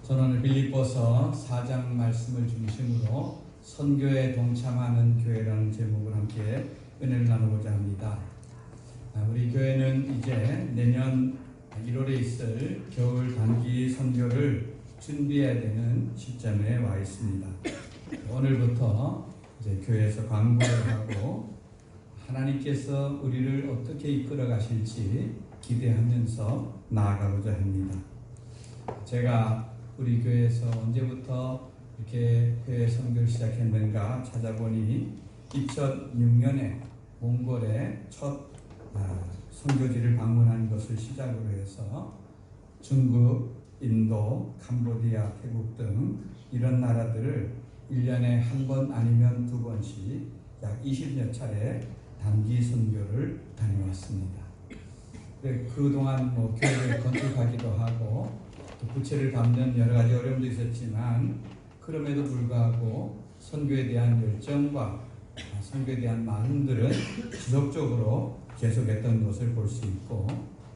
저는 오늘 빌립보서 4장 말씀을 중심으로 선교에 동참하는 교회라는 제목을 함께 은혜를 나누고자 합니다. 우리 교회는 이제 내년 1월에 있을 겨울 단기 선교를 준비해야 되는 시점에 와 있습니다. 오늘부터 이제 교회에서 광고를 하고 하나님께서 우리를 어떻게 이끌어 가실지 기대하면서 나아가고자 합니다. 제가 우리 교회에서 언제부터 이렇게 해외 선교를 시작했는가 찾아보니 2006년에 몽골에 첫 선교지를 방문한 것을 시작으로 해서 중국, 인도, 캄보디아, 태국 등 이런 나라들을 1년에 한 번 아니면 두 번씩 약 20여 차례 단기 선교를 다녀왔습니다. 그동안 교회를 건축하기도 하고 또 부채를 밟는 여러 가지 어려움도 있었지만 그럼에도 불구하고 선교에 대한 열정과 선교에 대한 마음들은 지속적으로 계속했던 것을 볼 수 있고,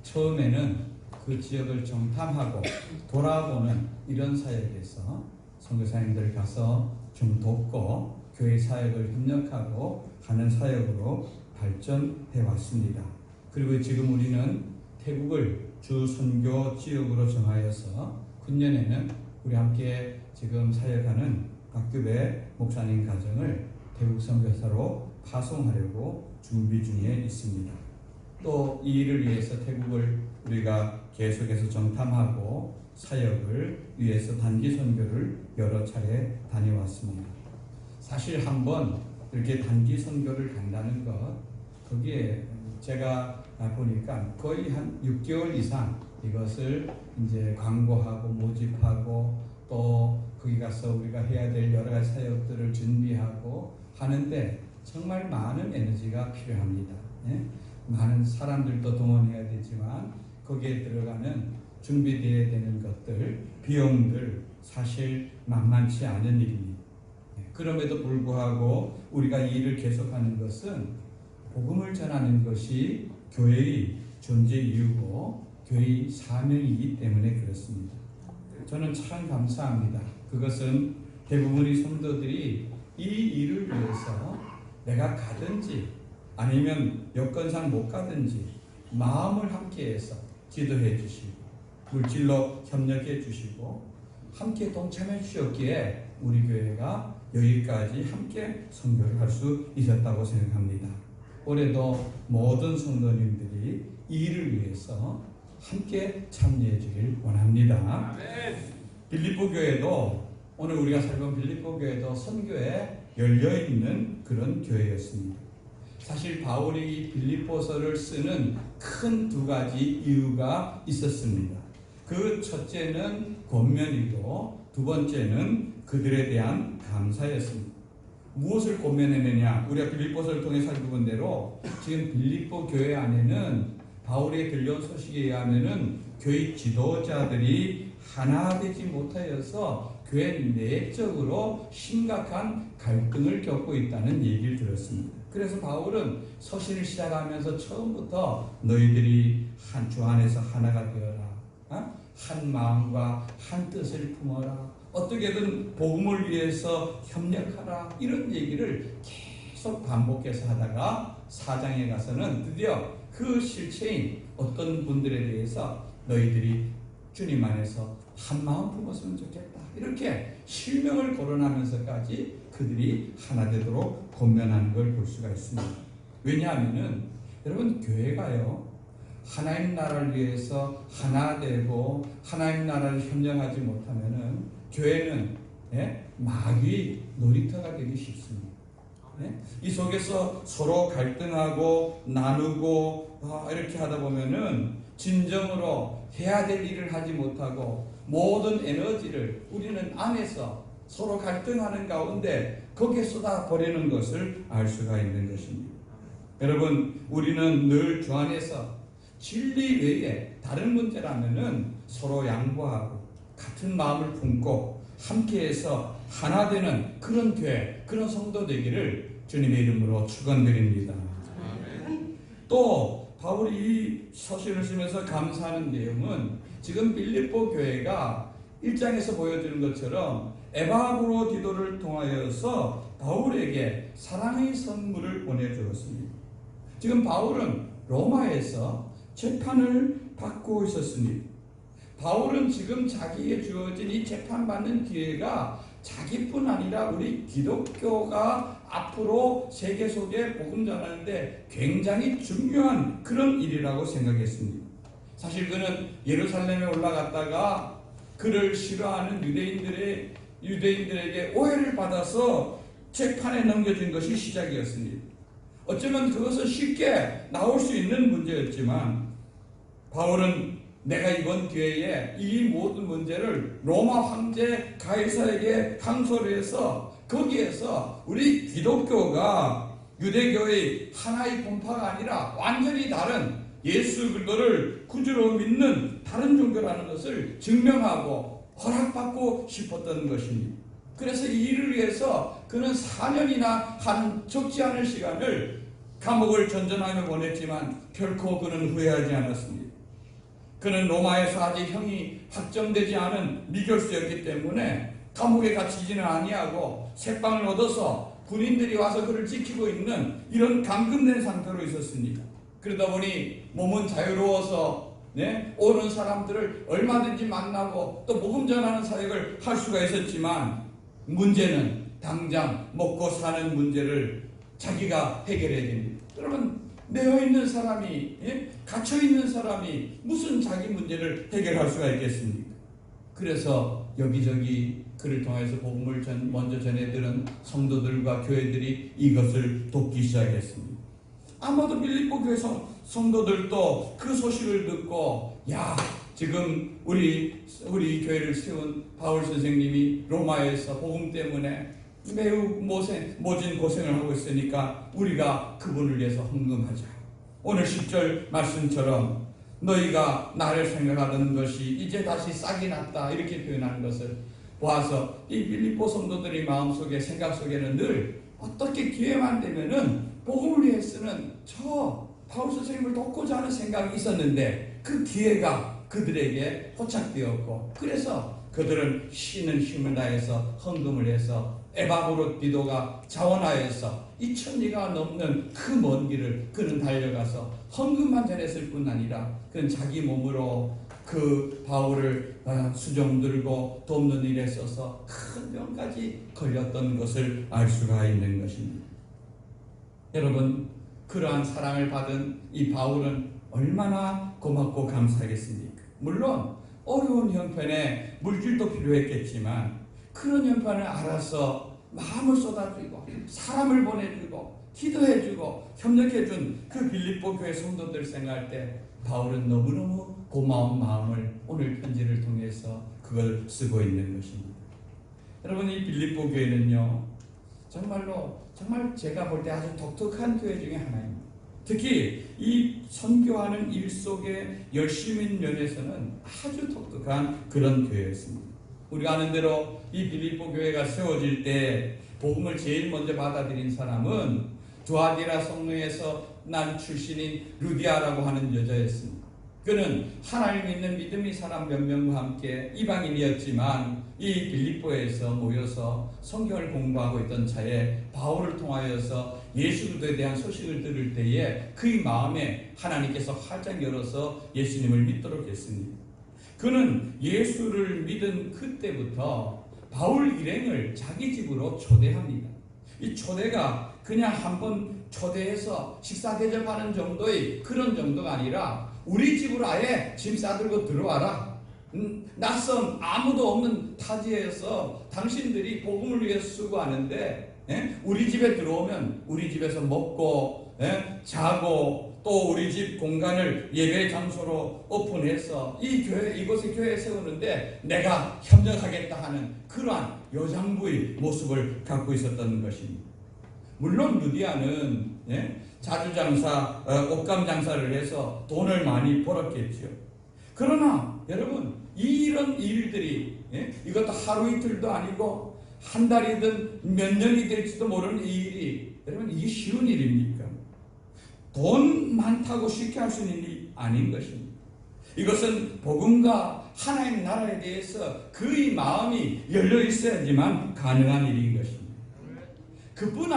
처음에는 그 지역을 정탐하고 돌아보는 이런 사역에서 선교사님들 가서 좀 돕고 교회 사역을 협력하고 하는 사역으로 발전해 왔습니다. 그리고 지금 우리는 태국을 주 선교 지역으로 정하여서 금년에는 우리 함께 지금 사역하는 박규배 목사님 가정을 태국 선교사로 파송하려고 준비 중에 있습니다. 또 이 일을 위해서 태국을 우리가 계속해서 정탐하고 사역을 위해서 단기 선교를 여러 차례 다녀왔습니다. 사실 한번 이렇게 단기 선교를 간다는 것, 거기에 제가 보니까 거의 한 6개월 이상 이것을 이제 광고하고 모집하고 또 거기 가서 우리가 해야 될 여러 가지 사역들을 준비하고 하는데 정말 많은 에너지가 필요합니다. 예? 많은 사람들도 동원해야 되지만 거기에 들어가는 준비되어야 되는 것들, 비용들 사실 만만치 않은 일입니다. 그럼에도 불구하고 우리가 이 일을 계속하는 것은 복음을 전하는 것이 교회의 존재 이유고 교회의 사명이기 때문에 그렇습니다. 저는 참 감사합니다. 그것은 대부분의 성도들이 이 일을 위해서 내가 가든지 아니면 여건상 못 가든지 마음을 함께해서 기도해 주시고 물질로 협력해 주시고 함께 동참해 주셨기에 우리 교회가 여기까지 함께 선교를 할 수 있었다고 생각합니다. 올해도 모든 성도님들이 이 일을 위해서 함께 참여해 주길 원합니다. 빌립보 교회도 오늘 우리가 살펴본 빌립보 교회도 선교에 열려있는 그런 교회였습니다. 사실 바울이 빌립보서를 쓰는 큰 두 가지 이유가 있었습니다. 그 첫째는 권면이고 두 번째는 그들에 대한 감사였습니다. 무엇을 권면했느냐? 우리가 빌립보서를 통해 살펴본 대로 지금 빌립보 교회 안에는 바울에게 들려온 소식에 의하면은 교회 지도자들이 하나 되지 못하여서 교회 내적으로 심각한 갈등을 겪고 있다는 얘기를 들었습니다. 그래서 바울은 서신을 시작하면서 처음부터 너희들이 주 안에서 하나가 되어라. 한 마음과 한 뜻을 품어라. 어떻게든 복음을 위해서 협력하라. 이런 얘기를 계속 반복해서 하다가 4장에 가서는 드디어 그 실체인 어떤 분들에 대해서 너희들이 주님 안에서 한 마음 품었으면 좋겠다. 이렇게 실명을 거론하면서까지 그들이 하나 되도록 권면하는 걸 볼 수가 있습니다. 왜냐하면은 여러분 교회가요 하나님 나라를 위해서 하나 되고 하나님 나라를 협력하지 못하면은 교회는 마귀의 놀이터가 되기 쉽습니다. 이 속에서 서로 갈등하고 나누고 이렇게 하다 보면은 진정으로 해야 될 일을 하지 못하고 모든 에너지를 우리는 안에서 서로 갈등하는 가운데 거기에 쏟아버리는 것을 알 수가 있는 것입니다. 여러분 우리는 늘 주 안에서 진리 외에 다른 문제라면은 서로 양보하고 같은 마음을 품고 함께해서 하나 되는 그런 교회, 그런 성도 되기를 주님의 이름으로 축원드립니다. 또 바울이 이 서신을 쓰면서 감사하는 내용은 지금 빌립보 교회가 1장에서 보여주는 것처럼 에바브로디도를 통하여서 바울에게 사랑의 선물을 보내주었습니다. 지금 바울은 로마에서 재판을 받고 있었습니다. 바울은 지금 자기에게 주어진 이 재판받는 기회가 자기뿐 아니라 우리 기독교가 앞으로 세계 속에 복음 전하는데 굉장히 중요한 그런 일이라고 생각했습니다. 사실 그는 예루살렘에 올라갔다가 그를 싫어하는 유대인들에게 오해를 받아서 재판에 넘겨진 것이 시작이었습니다. 어쩌면 그것은 쉽게 나올 수 있는 문제였지만 바울은 내가 이번 기회에 이 모든 문제를 로마 황제 가이사에게 항소를 해서 거기에서 우리 기독교가 유대교의 하나의 분파가 아니라 완전히 다른 예수 그리스도를 구주로 믿는 다른 종교라는 것을 증명하고 허락받고 싶었던 것입니다. 그래서 이 일을 위해서 그는 4년이나 한 적지 않은 시간을 감옥을 전전하며 보냈지만 결코 그는 후회하지 않았습니다. 그는 로마에서 아직 형이 확정되지 않은 미결수였기 때문에 감옥에 갇히지는 아니하고 새빵을 얻어서 군인들이 와서 그를 지키고 있는 이런 감금된 상태로 있었습니다. 그러다 보니 몸은 자유로워서 오는 사람들을 얼마든지 만나고 또 복음 전하는 사역을 할 수가 있었지만 문제는 당장 먹고 사는 문제를 자기가 해결해야 됩니다. 그러면 매여있는 사람이, 갇혀있는 사람이 무슨 자기 문제를 해결할 수가 있겠습니까? 그래서 여기저기 그를 통해서 복음을 먼저 전해들은 성도들과 교회들이 이것을 돕기 시작했습니다. 아마도 빌립보 교회 성도들도 그 소식을 듣고 지금 우리 교회를 세운 바울 선생님이 로마에서 복음 때문에 매우 모진 고생을 하고 있으니까 우리가 그분을 위해서 헌금하자. 오늘 10절 말씀처럼 너희가 나를 생각하던 것이 이제 다시 싹이 났다 이렇게 표현하는 것을 보아서 이 빌립보 성도들의 마음속에 생각 속에는 늘 어떻게 기회만 되면은 복음을 위해 쓰는 저 바울 선생님을 돕고자 하는 생각이 있었는데 그 기회가 그들에게 포착되었고 그래서 그들은 쉬는 힘을 다해서 헌금을 해서 에바브로디도가 자원하여서 2000리가 넘는 그 먼 길을 그는 달려가서 헌금만 전했을 뿐 아니라 그는 자기 몸으로 그 바울을 수종 들고 돕는 일에 써서 큰 병까지 걸렸던 것을 알 수가 있는 것입니다. 여러분, 그러한 사랑을 받은 이 바울은 얼마나 고맙고 감사하겠습니까? 물론 어려운 형편에 물질도 필요했겠지만 그런 형편을 알아서 마음을 쏟아주고 사람을 보내주고 기도해주고 협력해준 그 빌립보 교회 성도들 생각할 때 바울은 너무너무 고마운 마음을 오늘 편지를 통해서 그걸 쓰고 있는 것입니다. 여러분, 이 빌립보 교회는요 정말 제가 볼 때 아주 독특한 교회 중에 하나입니다. 특히 이 선교하는 일 속에 열심인 면에서는 아주 독특한 그런 교회였습니다. 우리가 아는 대로 이 빌립보 교회가 세워질 때 복음을 제일 먼저 받아들인 사람은 두아디라 성로에서 난 출신인 루디아라고 하는 여자였습니다. 그는 하나님 믿는 믿음의 사람 몇 명과 함께 이방인이었지만 이 빌립보에서 모여서 성경을 공부하고 있던 차에 바울을 통하여서 예수 그리스도에 대한 소식을 들을 때에 그의 마음에 하나님께서 활짝 열어서 예수님을 믿도록 했습니다. 그는 예수를 믿은 그때부터 바울 일행을 자기 집으로 초대합니다. 이 초대가 그냥 한번 초대해서 식사 대접하는 정도의 그런 정도가 아니라 우리 집으로 아예 짐 싸들고 들어와라. 낯선 아무도 없는 타지에서 당신들이 복음을 위해 수고하는데 우리 집에 들어오면 우리 집에서 먹고 자고 또 우리 집 공간을 예배 장소로 오픈해서 이 교회 이곳에 교회 세우는데 내가 협력하겠다 하는 그러한 여장부의 모습을 갖고 있었던 것입니다. 물론 루디아는 자주장사, 옷감 장사를 해서 돈을 많이 벌었겠죠. 그러나 여러분 이런 일들이 이것도 하루 이틀도 아니고 한 달이든 몇 년이 될지도 모르는 이 일이 여러분 이게 쉬운 일입니까? 돈 많다고 쉽게 할 수 있는 일이 아닌 것입니다. 이것은 복음과 하나님 나라에 대해서 그의 마음이 열려 있어야지만 가능한 일인 것입니다. 그뿐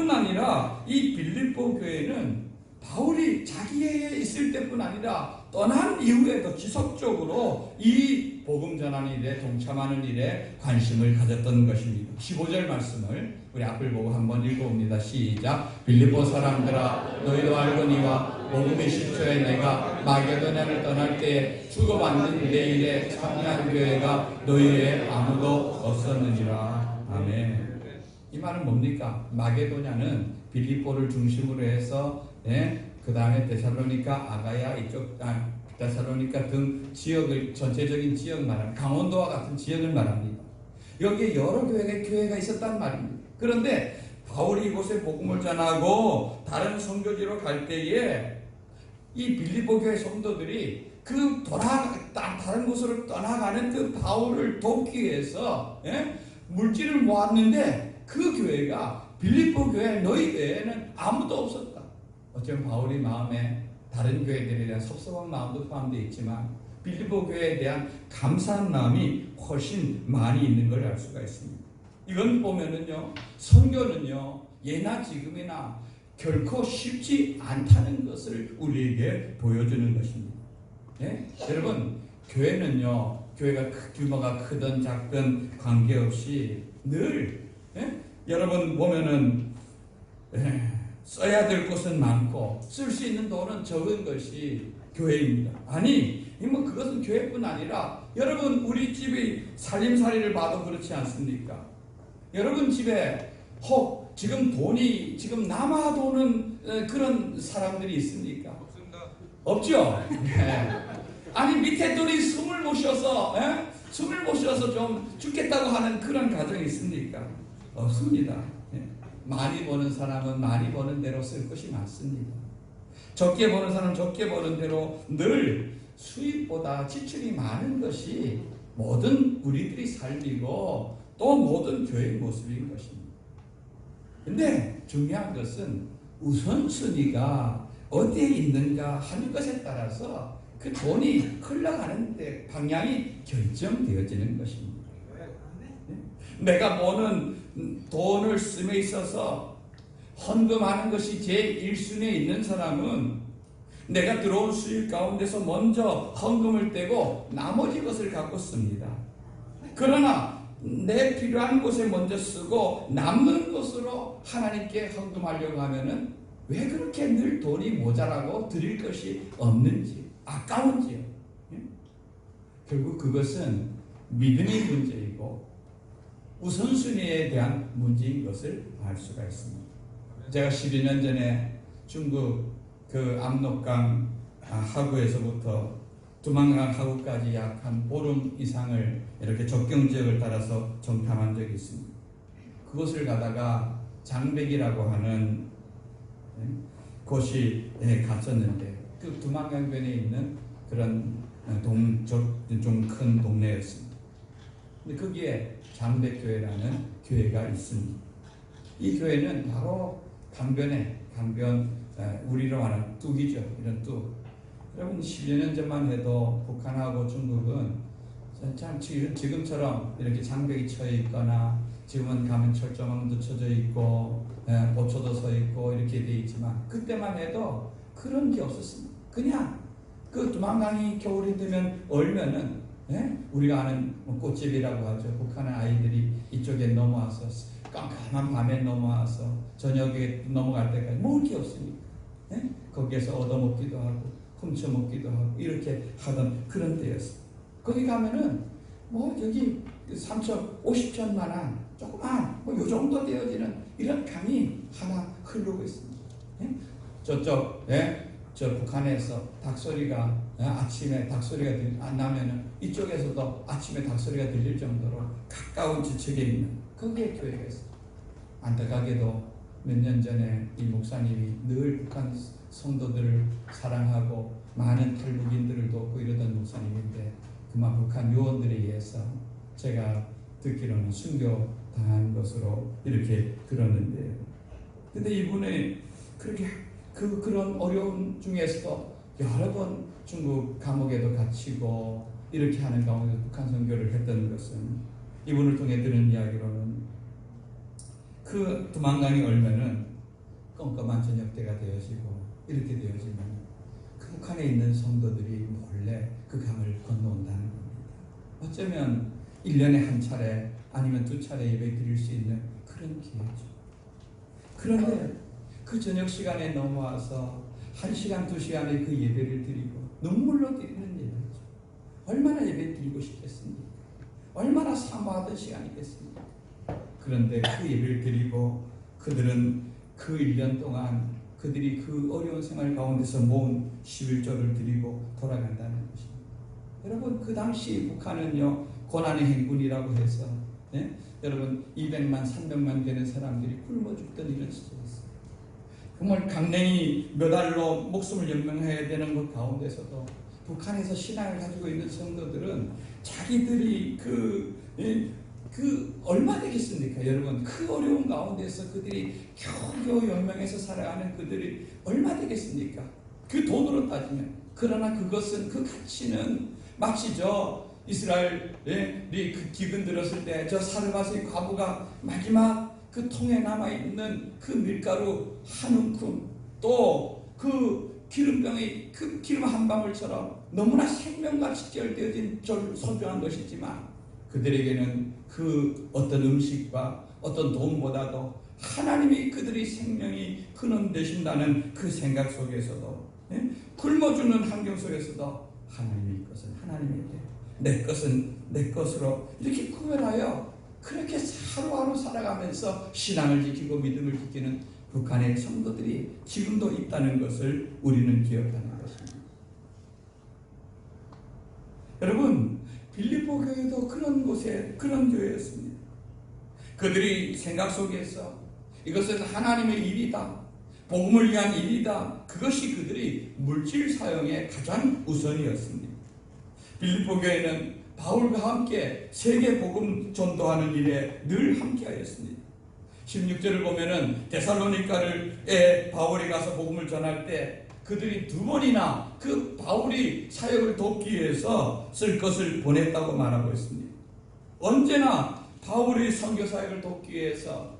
아니라 이 빌립보 교회는 바울이 자기에 있을 때뿐 아니라 떠난 이후에도 지속적으로 이 복음 전하는 일에 동참하는 일에 관심을 가졌던 것입니다. 15절 말씀을 우리 앞을 보고 한번 읽어봅니다. 시작. 빌립보 사람들아 너희도 알거니와 복음의 10초에 내가 마게도냐를 떠날 때에 주고받는 내 일에 참여한 교회가 너희에 아무도 없었느니라. 아멘. 이 말은 뭡니까? 마게도냐는 빌립보를 중심으로 해서 그 다음에 데살로니가, 아가야 이쪽 데살로니가 등 지역을 전체적인 지역 말합니다. 강원도와 같은 지역을 말합니다. 여기에 여러 교회가 있었단 말입니다. 그런데 바울이 이곳에 복음을 전하고 다른 선교지로 갈 때에 이 빌립보 교회 성도들이 다른 곳으로 떠나가는 그 바울을 돕기 위해서 물질을 모았는데 그 교회가 빌립보 교회 너희 외에는 아무도 없었다. 어쩌면 바울이 마음에 다른 교회들에 대한 섭섭한 마음도 포함되어 있지만 빌립보 교회에 대한 감사한 마음이 훨씬 많이 있는 걸 알 수가 있습니다. 이건 보면은요, 선교는요, 예나 지금이나 결코 쉽지 않다는 것을 우리에게 보여주는 것입니다. 여러분, 교회는요, 교회가 규모가 크든 작든 관계없이 늘 여러분 보면은 써야 될 것은 많고 쓸 수 있는 돈은 적은 것이 교회입니다. 아니, 그것은 교회뿐 아니라 여러분 우리 집의 살림살이를 봐도 그렇지 않습니까? 여러분 집에 혹 지금 돈이 남아도는 그런 사람들이 있습니까? 없습니다. 없죠? 아니 밑에 돈이 숨을 모셔서 좀 죽겠다고 하는 그런 가정이 있습니까? 없습니다. 많이 버는 사람은 많이 버는 대로 쓸 것이 많습니다. 적게 버는 사람은 적게 버는 대로 늘 수입보다 지출이 많은 것이 모든 우리들이 삶이고 또 모든 교회의 모습인 것입니다. 근데 중요한 것은 우선순위가 어디에 있는가 하는 것에 따라서 그 돈이 흘러가는 데 방향이 결정되어지는 것입니다. 내가 버는 돈을 씀에 있어서 헌금하는 것이 제1순위에 있는 사람은 내가 들어온 수입 가운데서 먼저 헌금을 떼고 나머지 것을 갖고 씁니다. 그러나 내 필요한 곳에 먼저 쓰고 남는 것으로 하나님께 헌금하려고 하면은 왜 그렇게 늘 돈이 모자라고 드릴 것이 없는지, 아까운지요. 결국 그것은 믿음의 문제이고 우선순위에 대한 문제인 것을 알 수가 있습니다. 제가 12년 전에 중국 그 압록강 하구에서부터 두만강 하구까지 약 한 보름 이상을 이렇게 접경 지역을 따라서 정탐한 적이 있습니다. 그곳을 가다가 장백이라고 하는 곳이 갔었는데 그 두만강 변에 있는 그런 좀 큰 동네였습니다. 근데 거기에 장백교회라는 교회가 있습니다. 이 교회는 바로 강변 우리로 말하는 뚝이죠. 이런 뚝. 여러분 10여 년 전만 해도 북한하고 중국은 참 지금처럼 이렇게 장벽이 쳐 있거나 지금은 가면 철조망도 쳐져 있고 보초도 서 있고 이렇게 돼 있지만 그때만 해도 그런 게 없었습니다. 그냥 그 두만강이 겨울이 되면 얼면은 우리가 아는 꽃집이라고 하죠. 북한의 아이들이 이쪽에 넘어와서 깜깜한 밤에 넘어와서 저녁에 넘어갈 때까지 먹을 게 없으니까 거기에서 얻어먹기도 하고 훔쳐먹기도 하고 이렇게 하던 그런 때였어요. 거기 가면은 여기 3천 50천만한 조그만 요 정도 되어지는 이런 강이 하나 흐르고 있습니다. 저쪽 저 북한에서 닭소리가 아침에 닭소리가 안 나면은 이쪽에서도 아침에 닭소리가 들릴 정도로 가까운 지척에 있는 거기에 교회가 있어요. 안타깝게도 몇 년 전에 이 목사님이 늘 북한 성도들을 사랑하고 많은 탈북인들을 돕고 이러던 목사님인데 그만 북한 요원들에 의해서 제가 듣기로는 순교당한 것으로 이렇게 들었는데요. 근데 이분이 그렇게 그런 어려움 중에서도 여러 번 중국 감옥에도 갇히고 이렇게 하는 가운데 북한 선교를 했던 것은 이분을 통해 들은 이야기로는 그 두만강이 얼면은 껌껌한 저녁 때가 되어지고 이렇게 되어지면 그 북한에 있는 성도들이 몰래 그 강을 건너온다는 겁니다. 어쩌면 1년에 한 차례 아니면 2차례 예배 드릴 수 있는 그런 기회죠. 그런데 그 저녁 시간에 넘어와서 1시간, 2시간의 그 예배를 드리고 눈물로 드리는 예배죠. 얼마나 예배 드리고 싶겠습니까? 얼마나 사모하던 시간이겠습니까? 그런데 그 예배를 드리고 그들은 그 1년 동안 그들이 그 어려운 생활 가운데서 모은 11조를 드리고 돌아간다는 것입니다. 여러분, 그 당시 북한은요, 고난의 행군이라고 해서 여러분 200만, 300만 되는 사람들이 굶어 죽던 이런 시절이었어요. 정말 강냉이 몇 알로 목숨을 연명해야 되는 것 가운데서도 북한에서 신앙을 가지고 있는 성도들은 자기들이 얼마 되겠습니까? 여러분, 그 어려운 가운데서 그들이 겨우겨우 연명해서 살아가는 그들이 얼마 되겠습니까? 그 돈으로 따지면. 그러나 그것은, 그 가치는 마치 이스라엘이 그 기근 들었을 때 저 사르밧의 과부가 마지막 그 통에 남아있는 그 밀가루 한 움큼, 또 그 기름병의 그 기름 한 방울처럼 너무나 생명같이 결되어진 소중한 것이지만 그들에게는 그 어떤 음식과 어떤 돈보다도 하나님이 그들의 생명이 근원 되신다는 그 생각 속에서도, 굶어 죽는 환경 속에서도 하나님의 것은 하나님에게, 내 것은 내 것으로 이렇게 구별하여 그렇게 하루하루 살아가면서 신앙을 지키고 믿음을 지키는 북한의 성도들이 지금도 있다는 것을 우리는 기억하는 것입니다. 여러분, 빌립보 교회도 그런 곳에, 그런 교회였습니다. 그들이 생각 속에서 이것은 하나님의 일이다, 복음을 위한 일이다, 그것이 그들이 물질 사용의 가장 우선이었습니다. 빌립보 교회는 바울과 함께 세계 복음 전도하는 일에 늘 함께하였습니다. 16절을 보면은 데살로니가에 바울이 가서 복음을 전할 때 그들이 2번이나 그 바울이 사역을 돕기 위해서 쓸 것을 보냈다고 말하고 있습니다. 언제나 바울의 선교 사역을 돕기 위해서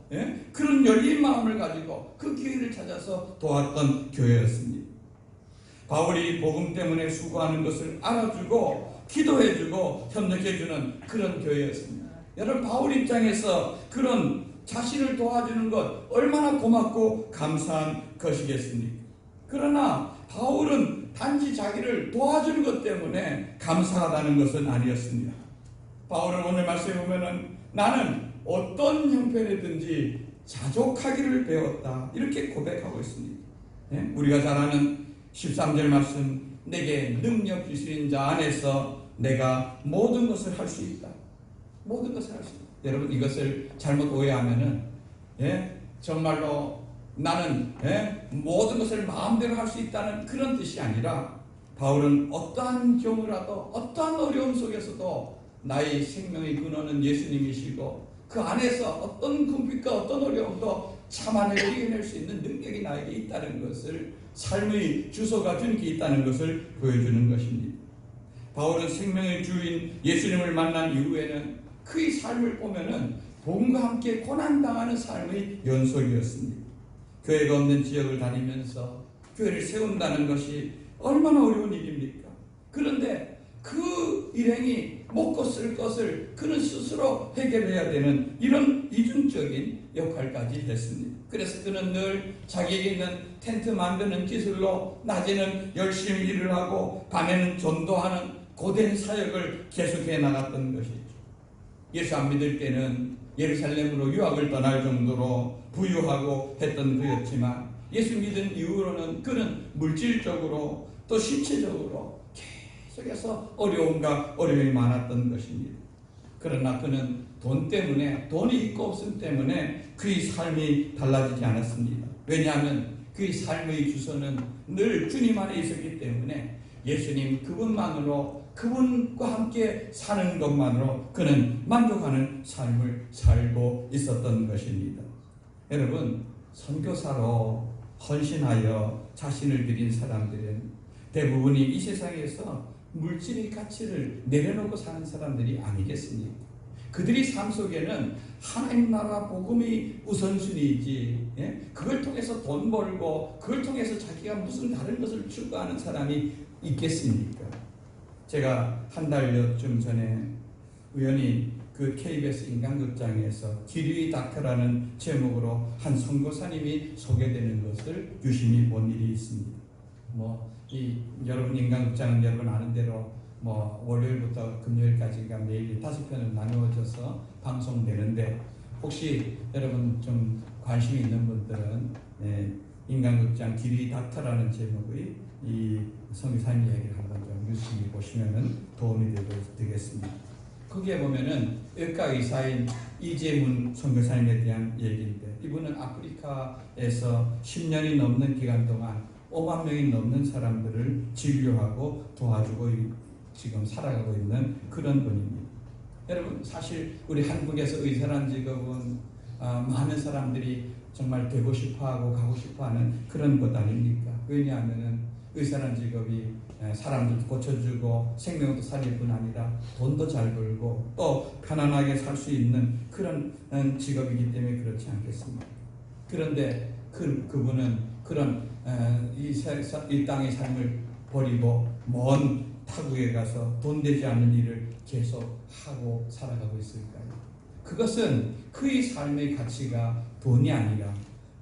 그런 열린 마음을 가지고 그 기회를 찾아서 도왔던 교회였습니다. 바울이 복음 때문에 수고하는 것을 알아주고 기도해주고 협력해주는 그런 교회였습니다. 여러분, 바울 입장에서 그런 자신을 도와주는 것 얼마나 고맙고 감사한 것이겠습니까? 그러나 바울은 단지 자기를 도와주는 것 때문에 감사하다는 것은 아니었습니다. 바울은 오늘 말씀에 보면은 나는 어떤 형편이든지 자족하기를 배웠다, 이렇게 고백하고 있습니다. 우리가 잘 아는 13절 말씀, 내게 능력 주시는 자 안에서 내가 모든 것을 할 수 있다. 모든 것을 할 수 있다. 여러분, 이것을 잘못 오해하면은 정말로 나는 모든 것을 마음대로 할 수 있다는 그런 뜻이 아니라, 바울은 어떠한 경우라도 어떠한 어려움 속에서도 나의 생명의 근원은 예수님이시고 그 안에서 어떤 궁핍과 어떤 어려움도 참아내고 이겨낼 수 있는 능력이 나에게 있다는 것을, 삶의 주소가 주님께 있다는 것을 보여주는 것입니다. 바울은 생명의 주인 예수님을 만난 이후에는 그의 삶을 보면은 복음과 함께 고난당하는 삶의 연속이었습니다. 교회가 없는 지역을 다니면서 교회를 세운다는 것이 얼마나 어려운 일입니까? 그런데 그 일행이 먹고 쓸 것을 그는 스스로 해결해야 되는 이런 이중적인 역할까지 했습니다. 그래서 그는 늘 자기에게 있는 텐트 만드는 기술로 낮에는 열심히 일을 하고 밤에는 전도하는 고된 사역을 계속해 나갔던 것이죠. 예수 안 믿을 때는 예루살렘으로 유학을 떠날 정도로 부유하고 했던 그였지만, 예수 믿은 이후로는 그는 물질적으로 또 신체적으로 계속해서 어려움이 많았던 것입니다. 그러나 그는 돈 때문에, 돈이 있고 없음 때문에 그의 삶이 달라지지 않았습니다. 왜냐하면 그의 삶의 주소는 늘 주님 안에 있었기 때문에 예수님 그분만으로, 그분과 함께 사는 것만으로 그는 만족하는 삶을 살고 있었던 것입니다. 여러분, 선교사로 헌신하여 자신을 드린 사람들은 대부분이 이 세상에서 물질의 가치를 내려놓고 사는 사람들이 아니겠습니까? 그들이 삶 속에는 하나님 나라 복음이 우선순위이지, 그걸 통해서 돈 벌고 그걸 통해서 자기가 무슨 다른 것을 추구하는 사람이 있겠습니까? 제가 한 달여쯤 전에 우연히 그 KBS 인간극장에서 기류의 닥터라는 제목으로 한 선교사님이 소개되는 것을 유심히 본 일이 있습니다. 여러분 인간극장은 여러분 아는 대로 월요일부터 금요일까지가 매일 5편을 나누어져서 방송되는데, 혹시 여러분 좀 관심이 있는 분들은 인간극장 기류의 닥터라는 제목의 이 선교사님 얘기를 한번 좀 유심히 보시면 도움이 되겠습니다. 거기에 보면은 의과 의사인 이재문 선교사님에 대한 얘기인데, 이분은 아프리카에서 10년이 넘는 기간 동안 5만 명이 넘는 사람들을 진료하고 도와주고 지금 살아가고 있는 그런 분입니다. 여러분, 사실 우리 한국에서 의사란 직업은 많은 사람들이 정말 되고 싶어하고 가고 싶어하는 그런 것 아닙니까? 왜냐하면 의사란 직업이 사람들 고쳐주고 생명도 살릴 뿐 아니라 돈도 잘 벌고 또 편안하게 살 수 있는 그런 직업이기 때문에 그렇지 않겠습니까? 그런데 그분은 그런 이 땅의 삶을 버리고 먼 타국에 가서 돈 되지 않는 일을 계속 하고 살아가고 있을까요? 그것은 그의 삶의 가치가 돈이 아니라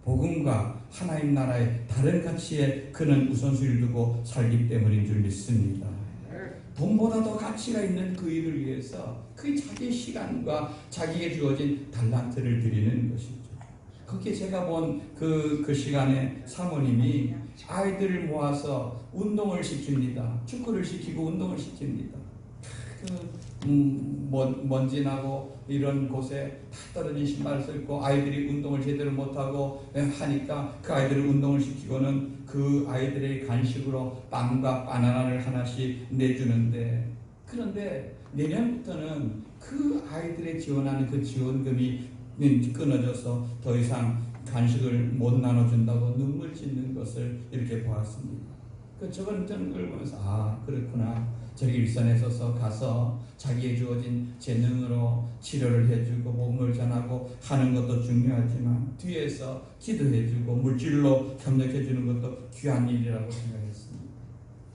복음과 하나님 나라의 다른 가치에 그는 우선순위를 두고 살기 때문인 줄 믿습니다. 돈보다 더 가치가 있는 그 일을 위해서 그 자기의 시간과 자기에게 주어진 달란트를 드리는 것이죠. 거기에 제가 본 그 시간에 사모님이 아이들을 모아서 운동을 시킵니다. 축구를 시키고 운동을 시킵니다. 먼지 나고 이런 곳에 다 떨어진 신발을 신고 아이들이 운동을 제대로 못하고 하니까 그 아이들을 운동을 시키고는 그 아이들의 간식으로 빵과 바나나를 하나씩 내주는데, 그런데 내년부터는 그 아이들의 지원하는 그 지원금이 끊어져서 더 이상 간식을 못 나눠준다고 눈물 짓는 것을 이렇게 보았습니다. 저는 그걸 보면서 그렇구나. 저기 일선에 서서 가서 자기의 주어진 재능으로 치료를 해주고 복음을 전하고 하는 것도 중요하지만 뒤에서 기도해주고 물질로 협력해주는 것도 귀한 일이라고 생각했습니다.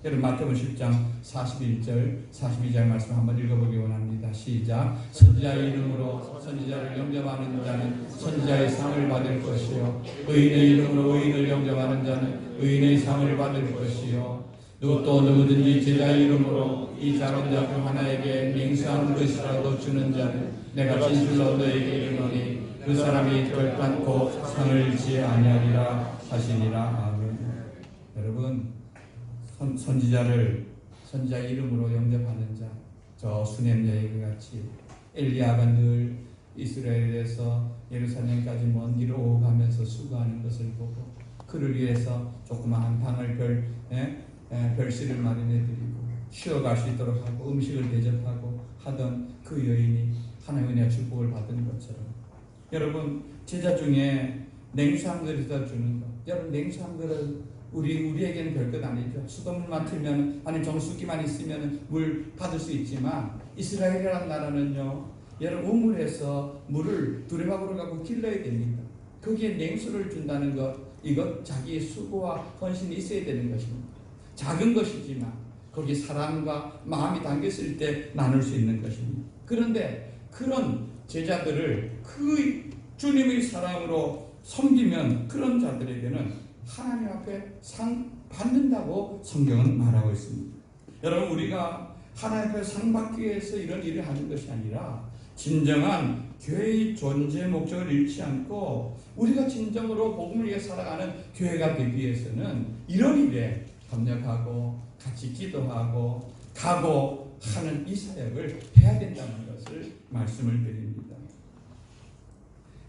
여러분 마태복음 10장 41절 42절 말씀 한번 읽어보기 원합니다. 시작. 선지자의 이름으로 선지자를 영접하는 자는 선지자의 상을 받을 것이요 의인의 이름으로 의인을 영접하는 자는 의인의 상을 받을 것이요 또 누구든지 제자의 이름으로 이 작은 자 중 하나에게 맹세한 것이라도 주는 자는 내가 진실로 너에게 이르노니 그 사람이 결단코 상을 잃지 아니하리라 하시니라. 아멘. 여러분, 선지자 이름으로 영접하는 자, 저 수넴 여인과 같이 엘리야가 늘 이스라엘에서 예루살렘까지 먼 길을 오고 가면서 수고하는 것을 보고 그를 위해서 조그마한 방을 별실을 마련해드리고 쉬어갈 수 있도록 하고 음식을 대접하고 하던 그 여인이 하나님의 축복을 받은 것처럼, 여러분 제자 중에 냉수 한 그릇을 주는 것, 여러분 냉수 한 그릇 우리에게는 별것 아니죠. 수돗물만 틀면 아니 정수기만 있으면 물 받을 수 있지만 이스라엘이라는 나라는요, 여러분 우물에서 물을 두레박으로 갖고 길러야 됩니다. 거기에 냉수를 준다는 것, 이것 자기의 수고와 헌신이 있어야 되는 것입니다. 작은 것이지만 거기 사랑과 마음이 담겼을 때 나눌 수 있는 것입니다. 그런데 그런 제자들을 그 주님의 사랑으로 섬기면 그런 자들에게는 하나님 앞에 상 받는다고 성경은 말하고 있습니다. 여러분 우리가 하나님 앞에 상 받기 위해서 이런 일을 하는 것이 아니라 진정한 교회의 존재 목적을 잃지 않고 우리가 진정으로 복음을 위해 살아가는 교회가 되기 위해서는 이런 일에 협력하고 같이 기도하고 가고 하는 이 사역을 해야 된다는 것을 말씀을 드립니다.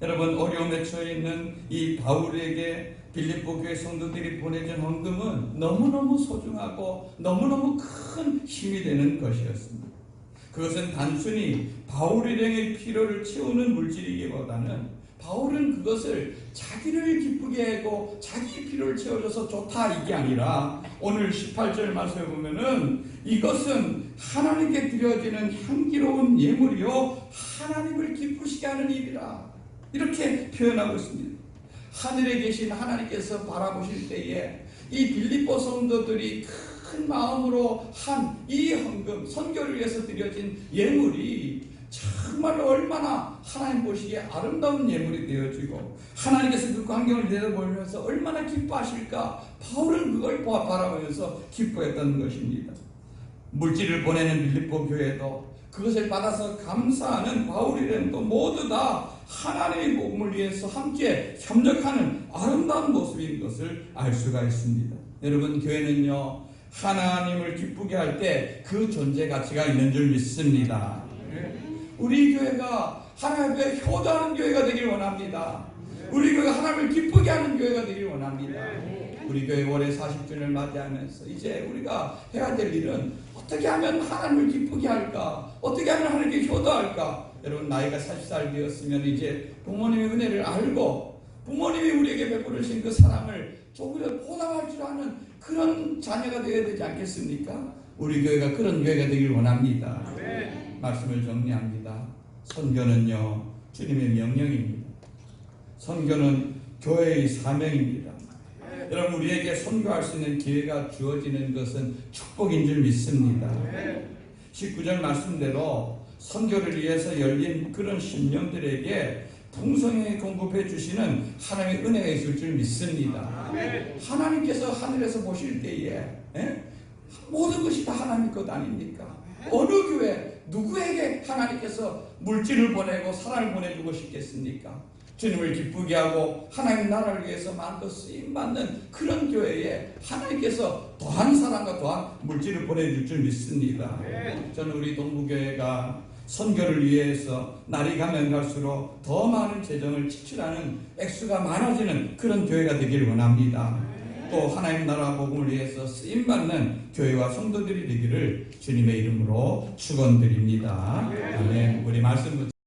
여러분 어려움에 처해 있는 이 바울에게 빌립보 교회 성도들이 보내준 헌금은 너무너무 소중하고 너무너무 큰 힘이 되는 것이었습니다. 그것은 단순히 바울의 필요를 채우는 물질이기보다는 바울은 그것을 자기를 기쁘게 하고 자기 필요를 채워줘서 좋다 이게 아니라 오늘 18절 말씀에 보면은 이것은 하나님께 드려지는 향기로운 예물이요 하나님을 기쁘시게 하는 일이라 이렇게 표현하고 있습니다. 하늘에 계신 하나님께서 바라보실 때에 이 빌립보 성도들이 큰 마음으로 한 이 헌금 선교를 위해서 드려진 예물이 정말로 얼마나 하나님 보시기에 아름다운 예물이 되어지고 하나님께서 그 광경을 내다보면서 얼마나 기뻐하실까 바울은 그걸 바라보면서 기뻐했던 것입니다. 물질을 보내는 빌립보 교회도 그것을 받아서 감사하는 바울이라는 또 모두 다 하나님의 복음을 위해서 함께 협력하는 아름다운 모습인 것을 알 수가 있습니다. 여러분 교회는요 하나님을 기쁘게 할 때 그 존재 가치가 있는 줄 믿습니다. 우리 교회가 하나님께 효도하는 교회가 되길 원합니다. 우리 교회가 하나님을 기쁘게 하는 교회가 되길 원합니다. 우리 교회 올해 40주년을 맞이하면서 이제 우리가 해야 될 일은 어떻게 하면 하나님을 기쁘게 할까? 어떻게 하면 하나님께 효도할까? 여러분 나이가 40살 되었으면 이제 부모님의 은혜를 알고 부모님이 우리에게 베풀으신 그 사랑을 조금이라도 보답할 줄 아는 그런 자녀가 되어야 되지 않겠습니까? 우리 교회가 그런 교회가 되길 원합니다. 말씀을 정리합니다. 선교는요 주님의 명령입니다. 선교는 교회의 사명입니다. 여러분 우리에게 선교할 수 있는 기회가 주어지는 것은 축복인 줄 믿습니다. 19절 말씀대로 선교를 위해서 열린 그런 심령들에게 풍성하게 공급해 주시는 하나님의 은혜가 있을 줄 믿습니다. 하나님께서 하늘에서 보실 때에 모든 것이 다 하나님 것 아닙니까? 어느 교회 누구에게 하나님께서 물질을 보내고 사랑을 보내주고 싶겠습니까? 주님을 기쁘게 하고 하나님 나라를 위해서 마음껏 쓰임받는 그런 교회에 하나님께서 더한 사랑과 더한 물질을 보내줄 줄 믿습니다. 저는 우리 동부교회가 선교를 위해서 날이 가면 갈수록 더 많은 재정을 지출하는 액수가 많아지는 그런 교회가 되길 원합니다. 또 하나님 나라 복음을 위해서 쓰임받는 교회와 성도들이 되기를 주님의 이름으로 축원드립니다. 아멘. 우리 말씀 붙여